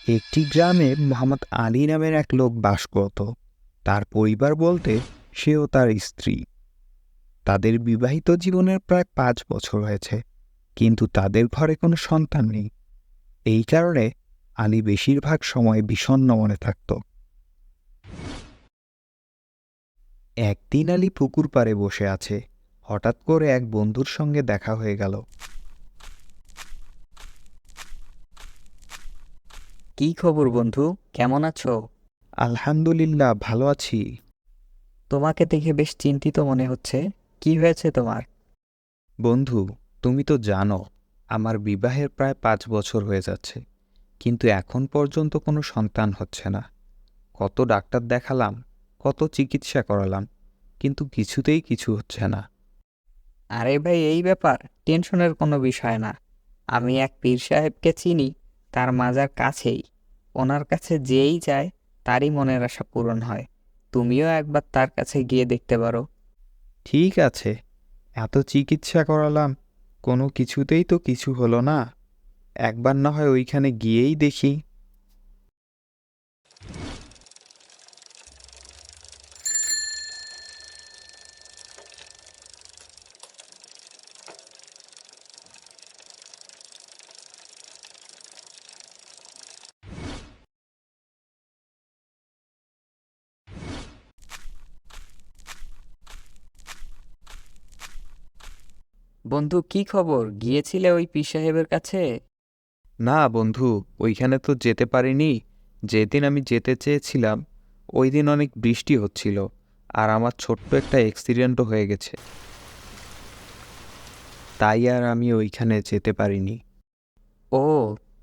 একটি গ্রামে মোহাম্মদ আলী নামের এক লোক বাস করত। তার পরিবার বলতে সে ও তার স্ত্রী। তাদের বিবাহিত জীবনের প্রায় 5 বছর হয়েছে, কিন্তু তাদের ঘরে কোনো সন্তান নেই। এই কারণে আলী বেশিরভাগ সময় বিষণ্ণ মনে থাকত। একদিন আলী পুকুর পাড়ে বসে আছে। হঠাৎ করে এক বন্ধুর সঙ্গে দেখা হয়ে গেল। কি খবর বন্ধু? কেমন আছো? আলহামদুলিল্লাহ, ভালো আছি। তোমাকে দেখে বেশ চিন্তিত মনে হচ্ছে। কি হয়েছে তোমার? বন্ধু, তুমি তো জানো আমার বিবাহের প্রায় 5 বছর হয়ে যাচ্ছে, কিন্তু এখন পর্যন্ত কোনো সন্তান হচ্ছে না। কত ডাক্তার দেখালাম, কত চিকিৎসা করালাম, কিন্তু কিছুতেই কিছু হচ্ছে না। আরে ভাই, এই ব্যাপার টেনশনের কোনো বিষয় না। আমি এক পীর সাহেবকে চিনি, তার মাজার কাছেই। ওনার কাছে যেই যায় তারই মনের আশা পূরণ হয়। তুমিও একবার তার কাছে গিয়ে দেখতে পারো। ঠিক আছে, এত চিকিৎসা করালাম, কোনো কিছুতেই তো কিছু হলো না। একবার না হয় ওইখানে গিয়েই দেখি। বন্ধু, কি খবর? গিয়েছিলে ওই পীর সাহেবের কাছে? না বন্ধু, ওইখানে তো যেতে পারিনি। যেদিন আমি যেতে চেয়েছিলাম ওই দিন অনেক বৃষ্টি হচ্ছিল, আর আমার ছোট্ট একটা অ্যাক্সিডেন্টও হয়ে গেছে। তাই আর আমি ওইখানে যেতে পারিনি। ও,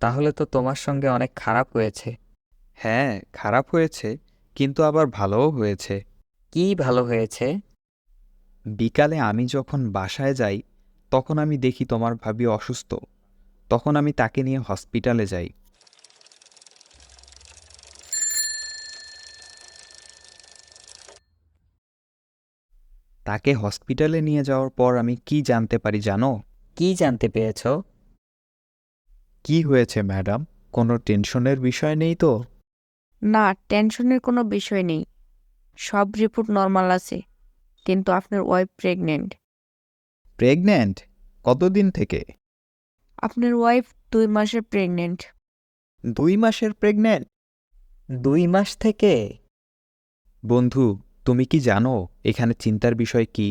তাহলে তো তোমার সঙ্গে অনেক খারাপ হয়েছে। হ্যাঁ, খারাপ হয়েছে, কিন্তু আবার ভালোও হয়েছে। কি ভালো হয়েছে? বিকালে আমি যখন বাসায় যাই, তখন আমি দেখি তোমার ভাবি অসুস্থ। তখন আমি তাকে নিয়ে হসপিটালে যাই। তাকে হসপিটালে নিয়ে যাওয়ার পর আমি কি জানতে পারি জানো? কি জানতে পেরেছো? কি হয়েছে ম্যাডাম? কোনো টেনশনের বিষয় নেই তো? না, টেনশনের কোনো বিষয় নেই। সব রিপোর্ট নর্মাল আছে, কিন্তু আপনার ওয়াইফ প্রেগনেন্ট। প্রেগন্যান্ট? কতদিন থেকে? আপনার ওয়াইফ 2 মাসের প্রেগনেন্ট। 2 মাসের প্রেগন্যান্ট? 2 মাস থেকে? বন্ধু, তুমি কি জানো এখানে চিন্তার বিষয় কি?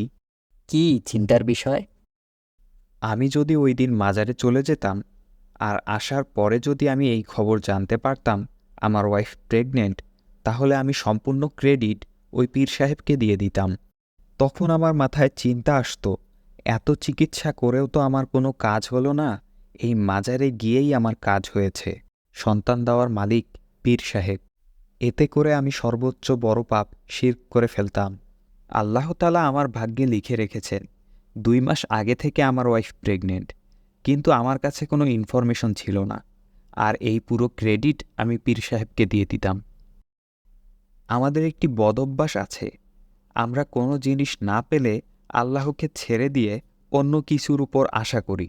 কি চিন্তার বিষয়? আমি যদি ওই দিন মাজারে চলে যেতাম, আর আসার পরে যদি আমি এই খবর জানতে পারতাম আমার ওয়াইফ প্রেগনেন্ট, তাহলে আমি সম্পূর্ণ ক্রেডিট ওই পীর সাহেবকে দিয়ে দিতাম। তখন আমার মাথায় চিন্তা আসতো, এত চিকিৎসা করেও তো আমার কোনো কাজ হলো না। এই মাজারে গিয়েই আমার কাজ হয়েছে। সন্তান দেওয়ার মালিক পীর সাহেব। এতে করে আমি সর্বোচ্চ বড় পাপ শিরক করে ফেলতাম। আল্লাহ তাআলা আমার ভাগ্যে লিখে রেখেছেন 2 মাস আগে থেকে আমার ওয়াইফ প্রেগনেন্ট, কিন্তু আমার কাছে কোনো ইনফরমেশন ছিল না। আর এই পুরো ক্রেডিট আমি পীর সাহেবকে দিয়ে দিতাম। আমাদের একটি বদঅভ্যাস আছে, আমরা কোনো জিনিস না পেলে আল্লাহকে ছেড়ে দিয়ে অন্য কিছুর উপর আশা করি।